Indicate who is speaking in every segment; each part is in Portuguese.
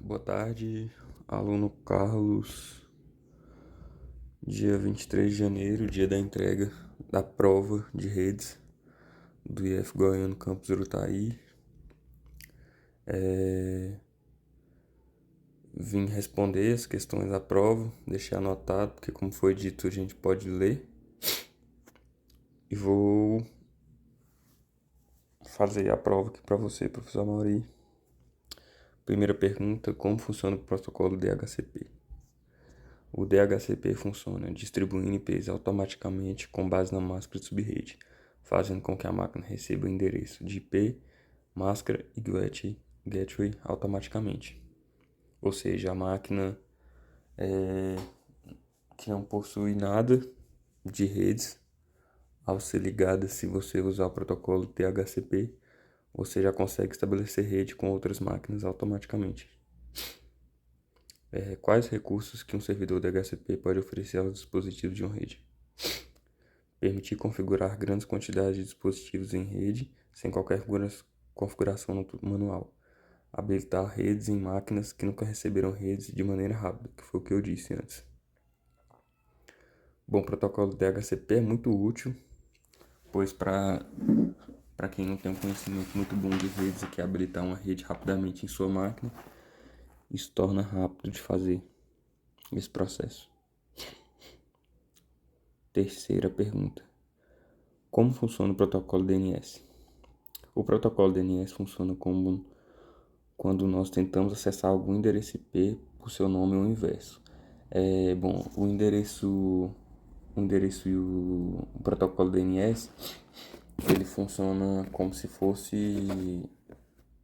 Speaker 1: Boa tarde, aluno Carlos. Dia 23 de janeiro, dia da entrega da prova de redes do IF Goiano Campus Urutaí. Vim responder as questões da prova, deixei anotado, porque como foi dito, a gente pode ler. E vou fazer a prova aqui para você, professor Mauri. Primeira pergunta: como funciona o protocolo DHCP? O DHCP funciona distribuindo IPs automaticamente com base na máscara de subrede, fazendo com que a máquina receba o endereço de IP, máscara e gateway automaticamente. Ou seja, a máquina que não possui nada de redes, ao ser ligada, se você usar o protocolo DHCP, você já consegue estabelecer rede com outras máquinas automaticamente. Quais recursos que um servidor DHCP pode oferecer aos dispositivos de uma rede? Permitir configurar grandes quantidades de dispositivos em rede sem qualquer configuração manual. Habilitar redes em máquinas que nunca receberam redes de maneira rápida, que foi o que eu disse antes. Bom, o protocolo DHCP é muito útil, pois para quem não tem um conhecimento muito bom de redes e quer habilitar uma rede rapidamente em sua máquina, isso torna rápido de fazer esse processo. Terceira pergunta: como funciona o protocolo DNS? O protocolo DNS funciona como quando nós tentamos acessar algum endereço IP por seu nome ou inverso. O endereço e o protocolo DNS, ele funciona como se fosse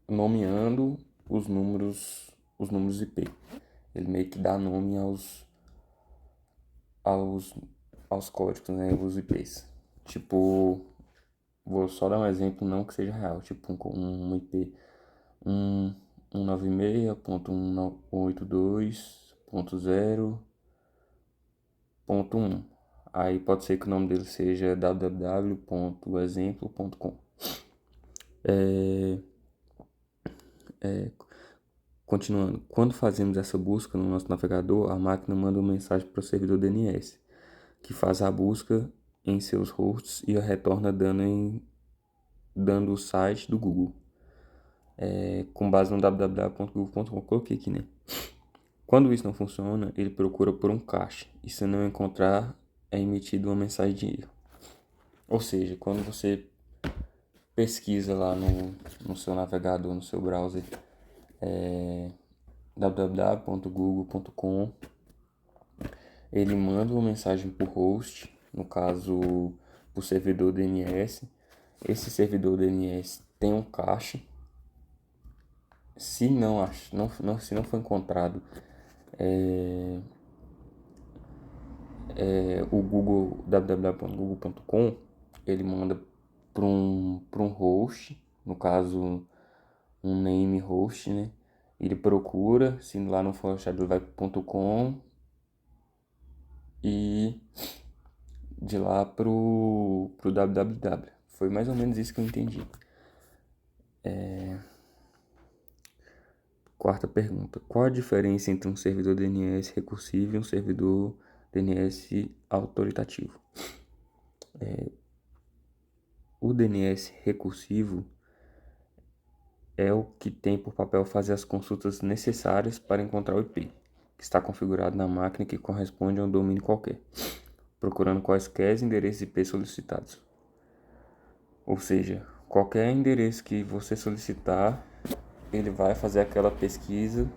Speaker 1: nomeando os números IP. Ele meio que dá nome aos códigos, né, os IPs. Tipo, vou só dar um exemplo, não que seja real, tipo um IP 196.182.0.1. Aí pode ser que o nome dele seja www.exemplo.com. Continuando, quando fazemos essa busca no nosso navegador, a máquina manda uma mensagem para o servidor DNS, que faz a busca em seus hosts e a retorna dando o site do Google, com base no www.google.com. Coloquei aqui, né? Quando isso não funciona, ele procura por um cache, e se não encontrar, é emitida uma mensagem de erro. Ou seja, quando você pesquisa lá no seu navegador, no seu browser, www.google.com, ele manda uma mensagem por host, no caso, por servidor DNS. Esse servidor DNS tem um cache. Se não for encontrado o Google, www.google.com, ele manda para um host, no caso um name host, né? Ele procura, se lá não for achado, ele vai para .com e de lá pro www. Foi mais ou menos isso que eu entendi. Quarta pergunta: qual a diferença entre um servidor DNS recursivo e um servidor DNS autoritativo? O DNS recursivo é o que tem por papel fazer as consultas necessárias para encontrar o IP, que está configurado na máquina que corresponde a um domínio qualquer, procurando quaisquer endereços IP solicitados. Ou seja, qualquer endereço que você solicitar, ele vai fazer aquela pesquisa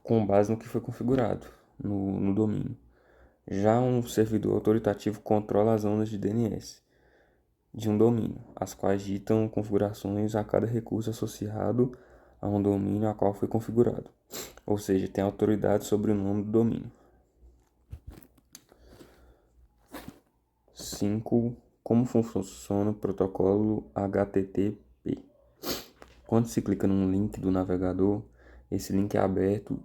Speaker 1: com base no que foi configurado no domínio. Já um servidor autoritativo controla as zonas de DNS de um domínio, as quais ditam configurações a cada recurso associado a um domínio a qual foi configurado. Ou seja, tem autoridade sobre o nome do domínio. 5. Como funciona o protocolo HTTP? Quando se clica num link do navegador, esse link é aberto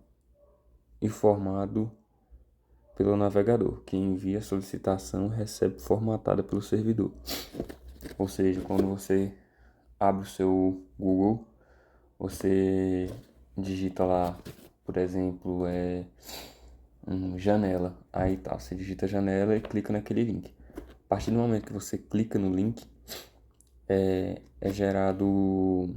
Speaker 1: e formado pelo navegador, que envia a solicitação e recebe formatada pelo servidor. Ou seja, quando você abre o seu Google, você digita lá, por exemplo, janela, aí tá, você digita janela e clica naquele link. A partir do momento que você clica no link, é gerado,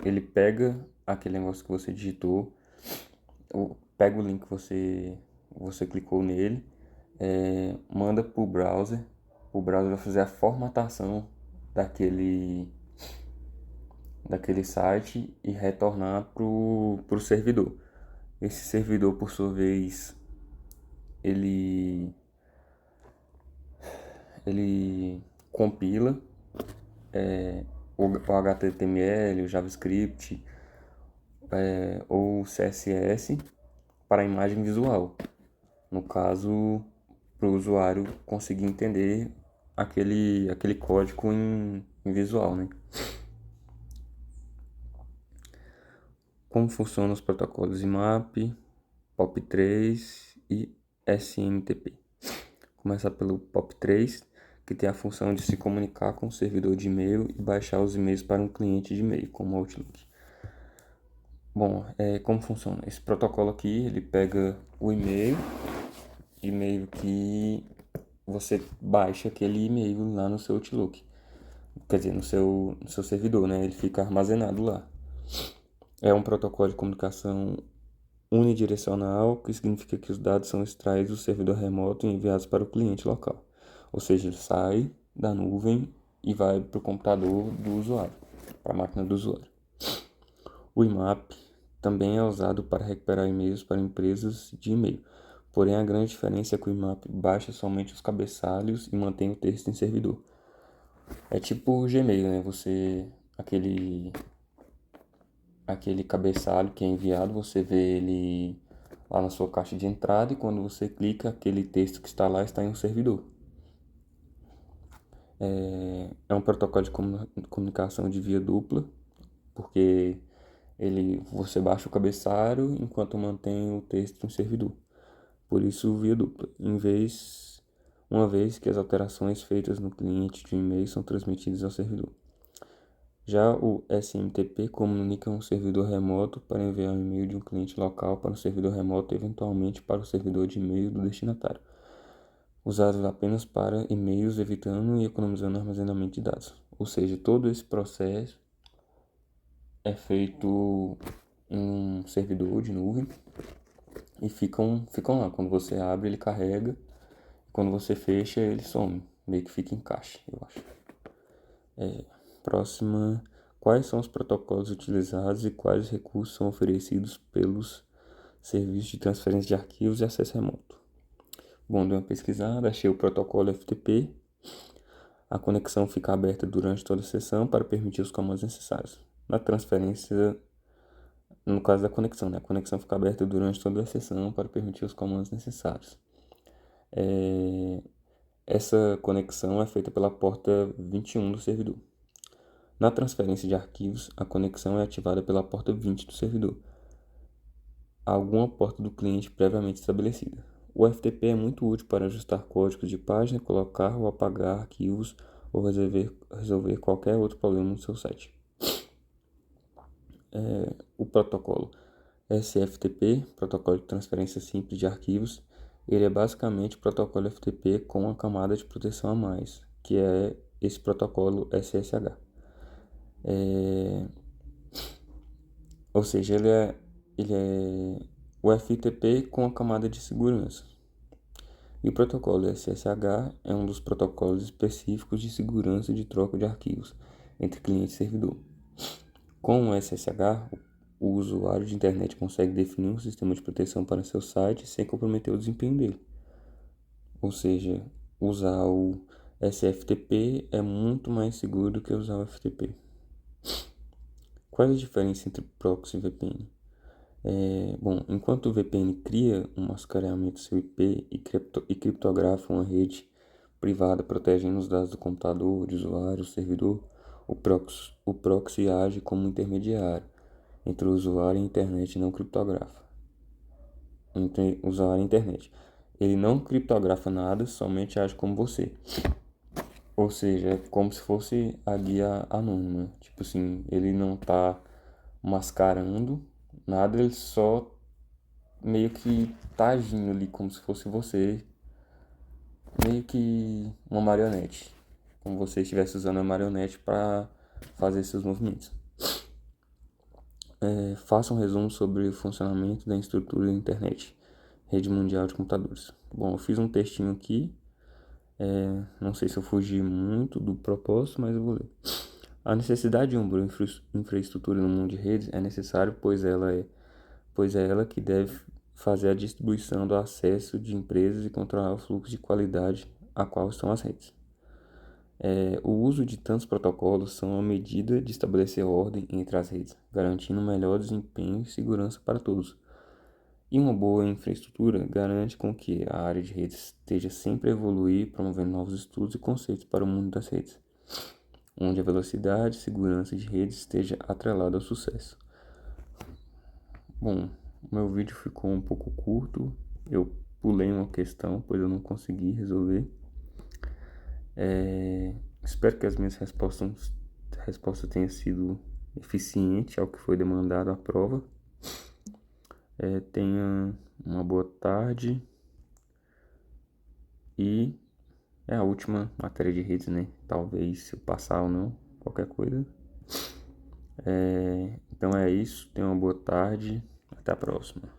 Speaker 1: ele pega aquele negócio que você digitou, pega o link que você clicou nele, manda pro browser, o browser vai fazer a formatação daquele site e retornar pro servidor. Esse servidor, por sua vez, ele compila o HTML, o JavaScript, ou CSS para a imagem visual. No caso, para o usuário conseguir entender aquele código em visual, né? Como funcionam os protocolos IMAP, POP3 e SMTP. Começar pelo POP3, que tem a função de se comunicar com o servidor de e-mail e baixar os e-mails para um cliente de e-mail, como o Outlook. Bom, como funciona? Esse protocolo aqui, ele pega o e-mail que você baixa aquele e-mail lá no seu Outlook. Quer dizer, no seu servidor, né? Ele fica armazenado lá. É um protocolo de comunicação unidirecional, que significa que os dados são extraídos do servidor remoto e enviados para o cliente local. Ou seja, ele sai da nuvem e vai para o computador do usuário, para a máquina do usuário. O IMAP também é usado para recuperar e-mails para empresas de e-mail. Porém, a grande diferença é que o IMAP baixa somente os cabeçalhos e mantém o texto em servidor. É tipo o Gmail, né? Aquele cabeçalho que é enviado, você vê ele lá na sua caixa de entrada e quando você clica, aquele texto que está lá está em um servidor. É um protocolo de comunicação de via dupla, porque você baixa o cabeçalho enquanto mantém o texto em servidor. Por isso, via dupla. Uma vez que as alterações feitas no cliente de e-mail são transmitidas ao servidor. Já o SMTP comunica um servidor remoto para enviar um e-mail de um cliente local para um servidor remoto, eventualmente para o servidor de e-mail do destinatário. Usados apenas para e-mails, evitando e economizando armazenamento de dados. Ou seja, todo esse processo é feito em um servidor de nuvem e ficam lá. Quando você abre, ele carrega. Quando você fecha, ele some. Meio que fica em caixa, eu acho. Próxima. Quais são os protocolos utilizados e quais recursos são oferecidos pelos serviços de transferência de arquivos e acesso remoto? Bom, dei uma pesquisada, achei o protocolo FTP. A conexão fica aberta durante toda a sessão para permitir os comandos necessários. Na transferência, no caso da conexão, né? A conexão fica aberta durante toda a sessão para permitir os comandos necessários. Essa conexão é feita pela porta 21 do servidor. Na transferência de arquivos, a conexão é ativada pela porta 20 do servidor, alguma porta do cliente previamente estabelecida. O FTP é muito útil para ajustar códigos de página, colocar ou apagar arquivos ou resolver qualquer outro problema no seu site. O protocolo SFTP, Protocolo de Transferência Simples de Arquivos, ele é basicamente o protocolo FTP com uma camada de proteção a mais, que é esse protocolo SSH. Ou seja, ele é o FTP com a camada de segurança. E o protocolo SSH é um dos protocolos específicos de segurança de troca de arquivos entre cliente e servidor. Com o SSH, o usuário de internet consegue definir um sistema de proteção para seu site sem comprometer o desempenho dele. Ou seja, usar o SFTP é muito mais seguro do que usar o FTP. Quais as diferenças entre proxy e VPN? Bom, enquanto o VPN cria um mascaramento do seu IP e criptografa uma rede privada protegendo os dados do computador, de usuário, servidor, o proxy age como um intermediário entre o usuário e a internet e não criptografa. Entre o usuário e a internet. Ele não criptografa nada, somente age como você. Ou seja, é como se fosse a guia anônima. Tipo assim, ele não tá mascarando nada, ele só meio que tá agindo ali como se fosse você, meio que uma marionete. Como você estivesse usando a marionete para fazer seus movimentos. Faça um resumo sobre o funcionamento da estrutura da internet, rede mundial de computadores. Bom, eu fiz um textinho aqui. Não sei se eu fugi muito do propósito, mas eu vou ler. A necessidade de uma boa infraestrutura no mundo de redes é necessário, pois é ela que deve fazer a distribuição do acesso de empresas e controlar o fluxo de qualidade a qual estão as redes. O uso de tantos protocolos são uma medida de estabelecer ordem entre as redes, garantindo melhor desempenho e segurança para todos. E uma boa infraestrutura garante com que a área de redes esteja sempre a evoluir, promovendo novos estudos e conceitos para o mundo das redes, onde a velocidade e segurança de redes esteja atrelada ao sucesso. Bom, meu vídeo ficou um pouco curto, eu pulei uma questão, pois eu não consegui resolver. Espero que as minhas respostas tenham sido eficientes ao que foi demandado à prova. Tenha uma boa tarde. E é a última matéria de redes, né? Talvez se eu passar ou não, qualquer coisa. Então é isso. Tenha uma boa tarde. Até a próxima.